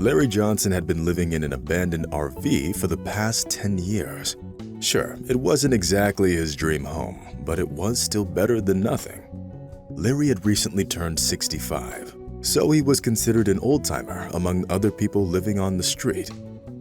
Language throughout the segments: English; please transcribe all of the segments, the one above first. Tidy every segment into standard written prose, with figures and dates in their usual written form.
Larry Johnson had been living in an abandoned RV for the past 10 years. Sure, it wasn't exactly his dream home, but it was still better than nothing. Larry had recently turned 65, so he was considered an old-timer among other people living on the street.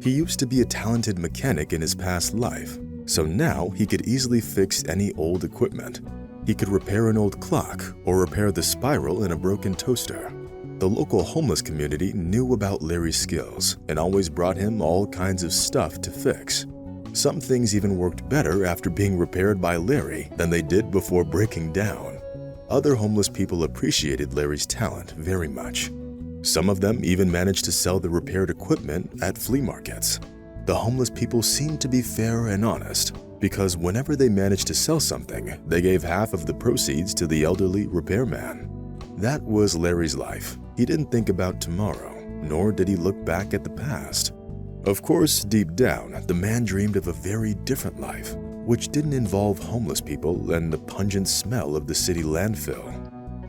He used to be a talented mechanic in his past life, so now he could easily fix any old equipment. He could repair an old clock or repair the spiral in a broken toaster. The local homeless community knew about Larry's skills and always brought him all kinds of stuff to fix. Some things even worked better after being repaired by Larry than they did before breaking down. Other homeless people appreciated Larry's talent very much. Some of them even managed to sell the repaired equipment at flea markets. The homeless people seemed to be fair and honest because whenever they managed to sell something, they gave half of the proceeds to the elderly repairman. That was Larry's life. He didn't think about tomorrow, nor did he look back at the past. Of course, deep down, the man dreamed of a very different life, which didn't involve homeless people and the pungent smell of the city landfill.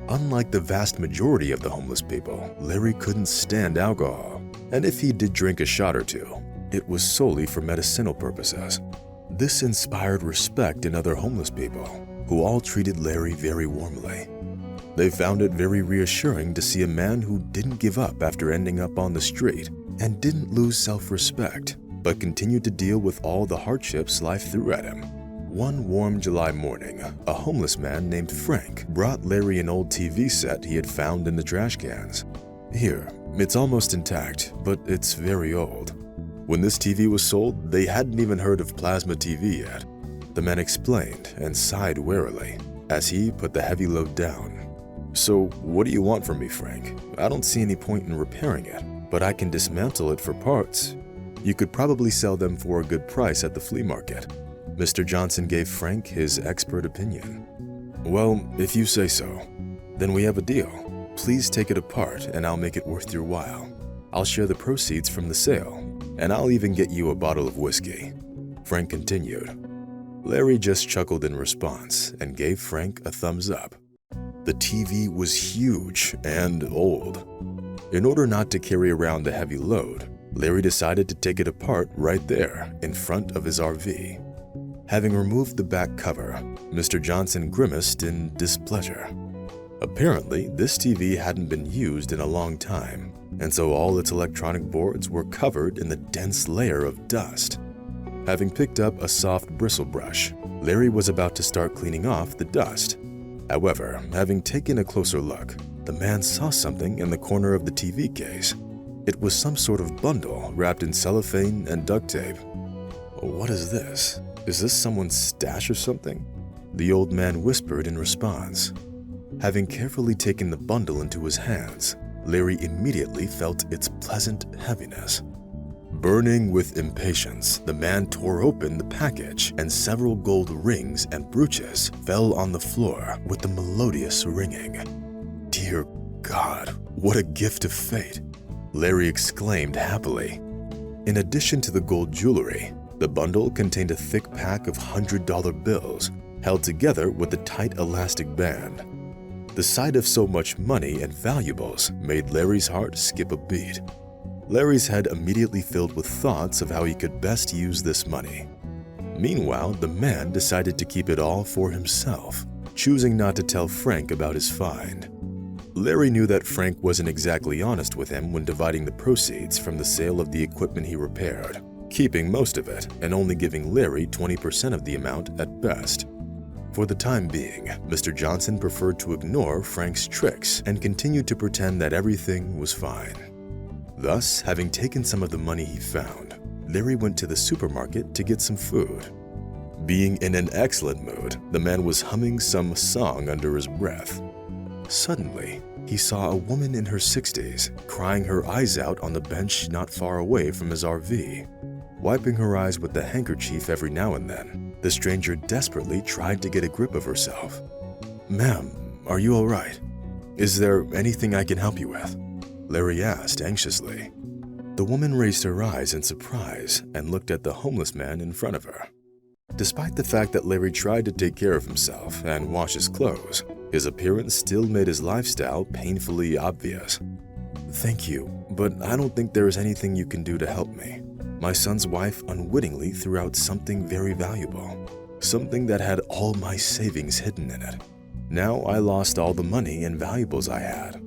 Unlike the vast majority of the homeless people, Larry couldn't stand alcohol, and if he did drink a shot or two, it was solely for medicinal purposes. This inspired respect in other homeless people, who all treated Larry very warmly. They found it very reassuring to see a man who didn't give up after ending up on the street and didn't lose self-respect, but continued to deal with all the hardships life threw at him. One warm July morning, a homeless man named Frank brought Larry an old TV set he had found in the trash cans. "Here, it's almost intact, but it's very old." When this TV was sold, they hadn't even heard of plasma TV yet. The man explained and sighed wearily as he put the heavy load down. "So, what do you want from me, Frank? I don't see any point in repairing it, but I can dismantle it for parts. You could probably sell them for a good price at the flea market." Mr. Johnson gave Frank his expert opinion. "Well, if you say so, then we have a deal. Please take it apart and I'll make it worth your while. I'll share the proceeds from the sale, and I'll even get you a bottle of whiskey." Frank continued. Larry just chuckled in response and gave Frank a thumbs up. The TV was huge and old. In order not to carry around the heavy load, Larry decided to take it apart right there in front of his RV. Having removed the back cover, Mr. Johnson grimaced in displeasure. Apparently, this TV hadn't been used in a long time, and so all its electronic boards were covered in the dense layer of dust. Having picked up a soft bristle brush, Larry was about to start cleaning off the dust. However, having taken a closer look, the man saw something in the corner of the TV case. It was some sort of bundle wrapped in cellophane and duct tape. "What is this? Is this someone's stash or something?" the old man whispered in response. Having carefully taken the bundle into his hands, Larry immediately felt its pleasant heaviness. Burning with impatience, the man tore open the package and several gold rings and brooches fell on the floor with a melodious ringing. "Dear God, what a gift of fate!" Larry exclaimed happily. In addition to the gold jewelry, the bundle contained a thick pack of $100 bills held together with a tight elastic band. The sight of so much money and valuables made Larry's heart skip a beat. Larry's head immediately filled with thoughts of how he could best use this money. Meanwhile, the man decided to keep it all for himself, choosing not to tell Frank about his find. Larry knew that Frank wasn't exactly honest with him when dividing the proceeds from the sale of the equipment he repaired, keeping most of it and only giving Larry 20% of the amount at best. For the time being, Mr. Johnson preferred to ignore Frank's tricks and continued to pretend that everything was fine. Thus, having taken some of the money he found, Larry went to the supermarket to get some food. Being in an excellent mood, the man was humming some song under his breath. Suddenly, he saw a woman in her 60s crying her eyes out on the bench not far away from his RV. Wiping her eyes with the handkerchief every now and then, the stranger desperately tried to get a grip of herself. "Ma'am, are you all right? Is there anything I can help you with?" Larry asked anxiously. The woman raised her eyes in surprise and looked at the homeless man in front of her. Despite the fact that Larry tried to take care of himself and wash his clothes, his appearance still made his lifestyle painfully obvious. "Thank you, but I don't think there is anything you can do to help me. My son's wife unwittingly threw out something very valuable, something that had all my savings hidden in it. Now I lost all the money and valuables I had,"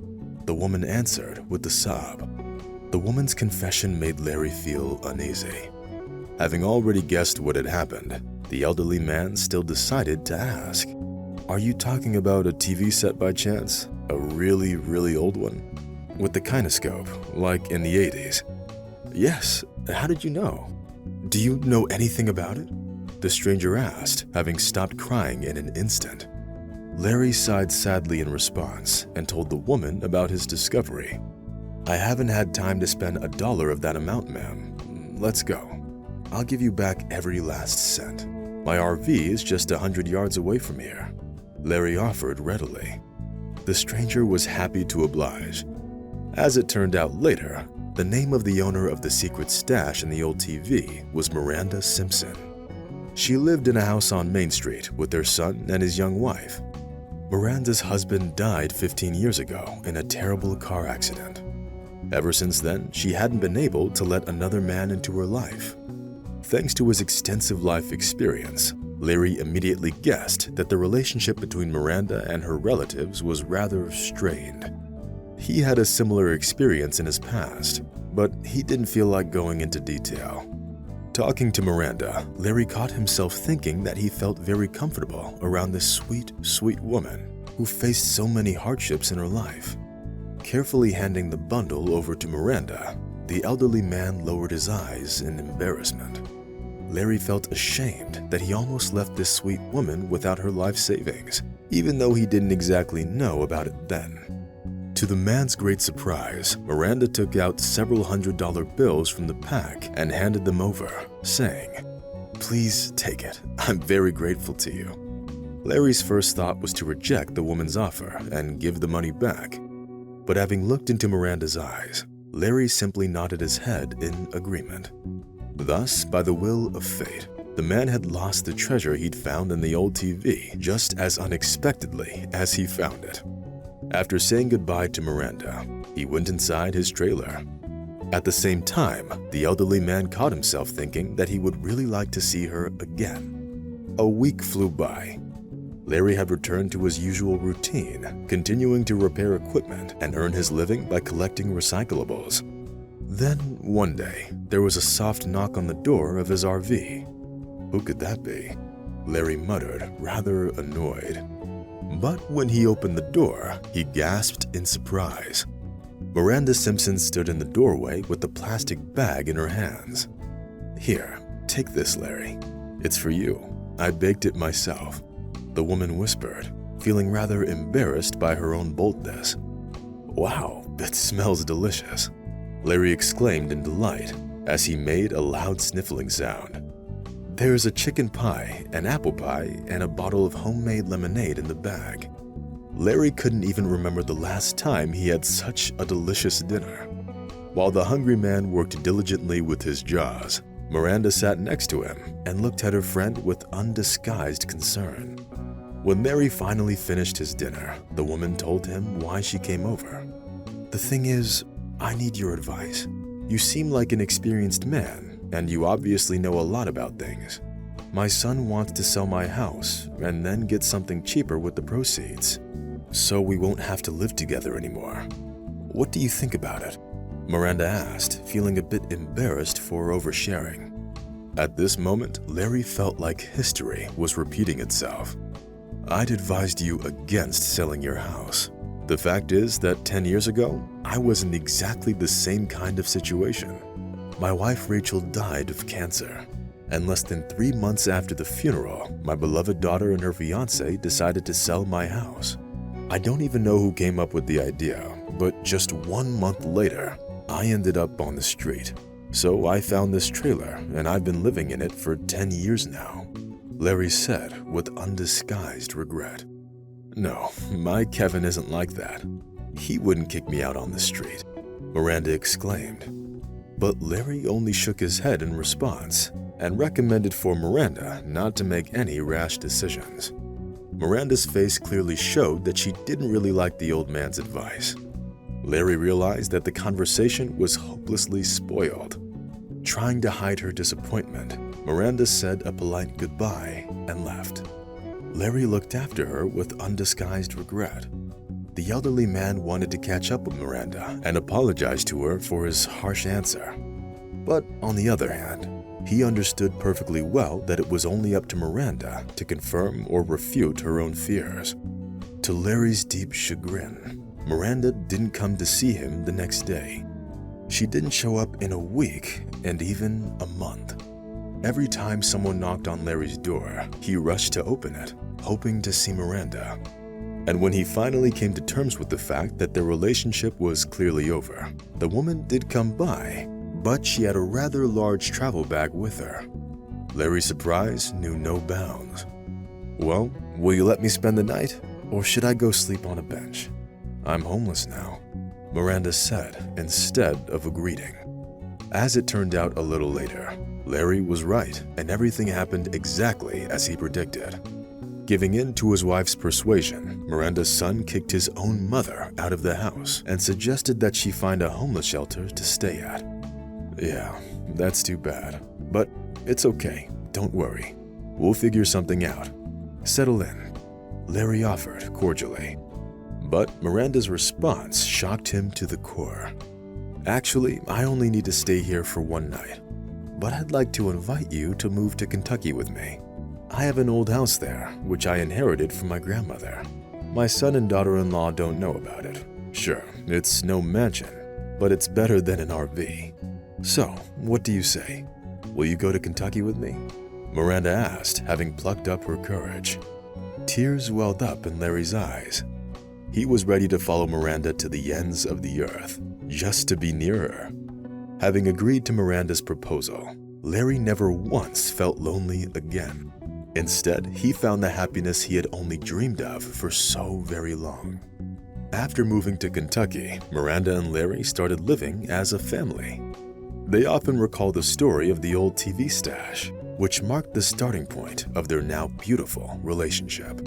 the woman answered with a sob. The woman's confession made Larry feel uneasy. Having already guessed what had happened, the elderly man still decided to ask, "Are you talking about a TV set by chance? A really, really old one? With the kinescope, like in the 80s? "Yes, how did you know? Do you know anything about it?" the stranger asked, having stopped crying in an instant. Larry sighed sadly in response and told the woman about his discovery. "I haven't had time to spend $1 of that amount, ma'am. Let's go. I'll give you back every last cent. My RV is just 100 yards away from here," Larry offered readily. The stranger was happy to oblige. As it turned out later, the name of the owner of the secret stash in the old TV was Miranda Simpson. She lived in a house on Main Street with their son and his young wife. Miranda's husband died 15 years ago in a terrible car accident. Ever since then, she hadn't been able to let another man into her life. Thanks to his extensive life experience, Larry immediately guessed that the relationship between Miranda and her relatives was rather strained. He had a similar experience in his past, but he didn't feel like going into detail. Talking to Miranda, Larry caught himself thinking that he felt very comfortable around this sweet, sweet woman who faced so many hardships in her life. Carefully handing the bundle over to Miranda, the elderly man lowered his eyes in embarrassment. Larry felt ashamed that he almost left this sweet woman without her life savings, even though he didn't exactly know about it then. To the man's great surprise, Miranda took out several $100 bills from the pack and handed them over, saying, "Please take it. I'm very grateful to you." Larry's first thought was to reject the woman's offer and give the money back. But having looked into Miranda's eyes, Larry simply nodded his head in agreement. Thus, by the will of fate, the man had lost the treasure he'd found in the old TV just as unexpectedly as he found it. After saying goodbye to Miranda, he went inside his trailer. At the same time, the elderly man caught himself thinking that he would really like to see her again. A week flew by. Larry had returned to his usual routine, continuing to repair equipment and earn his living by collecting recyclables. Then, one day, there was a soft knock on the door of his RV. Who could that be? Larry muttered, rather annoyed. But when he opened the door, he gasped in surprise. Miranda Simpson stood in the doorway with the plastic bag in her hands. "Here, take this, Larry. It's for you. I baked it myself," the woman whispered, feeling rather embarrassed by her own boldness. "Wow, it smells delicious," Larry exclaimed in delight as he made a loud sniffling sound. "There's a chicken pie, an apple pie, and a bottle of homemade lemonade in the bag." Larry couldn't even remember the last time he had such a delicious dinner. While the hungry man worked diligently with his jaws, Miranda sat next to him and looked at her friend with undisguised concern. When Larry finally finished his dinner, the woman told him why she came over. "The thing is, I need your advice. You seem like an experienced man, and you obviously know a lot about things. My son wants to sell my house and then get something cheaper with the proceeds, so we won't have to live together anymore. What do you think about it?" Miranda asked, feeling a bit embarrassed for oversharing. At this moment, Larry felt like history was repeating itself. "I'd advised you against selling your house. The fact is that 10 years ago, I was in exactly the same kind of situation. My wife Rachel died of cancer, and less than 3 months after the funeral, my beloved daughter and her fiancé decided to sell my house. I don't even know who came up with the idea, but just 1 month later, I ended up on the street. So I found this trailer, and I've been living in it for 10 years now," Larry said with undisguised regret. "No, my Kevin isn't like that. He wouldn't kick me out on the street," Miranda exclaimed. But Larry only shook his head in response and recommended for Miranda not to make any rash decisions. Miranda's face clearly showed that she didn't really like the old man's advice. Larry realized that the conversation was hopelessly spoiled. Trying to hide her disappointment, Miranda said a polite goodbye and left. Larry looked after her with undisguised regret. The elderly man wanted to catch up with Miranda and apologize to her for his harsh answer. But on the other hand, he understood perfectly well that it was only up to Miranda to confirm or refute her own fears. To Larry's deep chagrin, Miranda didn't come to see him the next day. She didn't show up in a week and even a month. Every time someone knocked on Larry's door, he rushed to open it, hoping to see Miranda. And when he finally came to terms with the fact that their relationship was clearly over, the woman did come by, but she had a rather large travel bag with her. Larry's surprise knew no bounds. "Well, will you let me spend the night, or should I go sleep on a bench? I'm homeless now," Miranda said instead of a greeting. As it turned out a little later, Larry was right and everything happened exactly as he predicted. Giving in to his wife's persuasion, Miranda's son kicked his own mother out of the house and suggested that she find a homeless shelter to stay at. "Yeah, that's too bad, but it's okay, don't worry. We'll figure something out. Settle in," Larry offered cordially. But Miranda's response shocked him to the core. "Actually, I only need to stay here for one night, but I'd like to invite you to move to Kentucky with me. I have an old house there, which I inherited from my grandmother. My son and daughter-in-law don't know about it. Sure, it's no mansion, but it's better than an RV. So, what do you say? Will you go to Kentucky with me?" Miranda asked, having plucked up her courage. Tears welled up in Larry's eyes. He was ready to follow Miranda to the ends of the earth, just to be near her. Having agreed to Miranda's proposal, Larry never once felt lonely again. Instead, he found the happiness he had only dreamed of for so very long. After moving to Kentucky, Miranda and Larry started living as a family. They often recall the story of the old TV stash, which marked the starting point of their now beautiful relationship.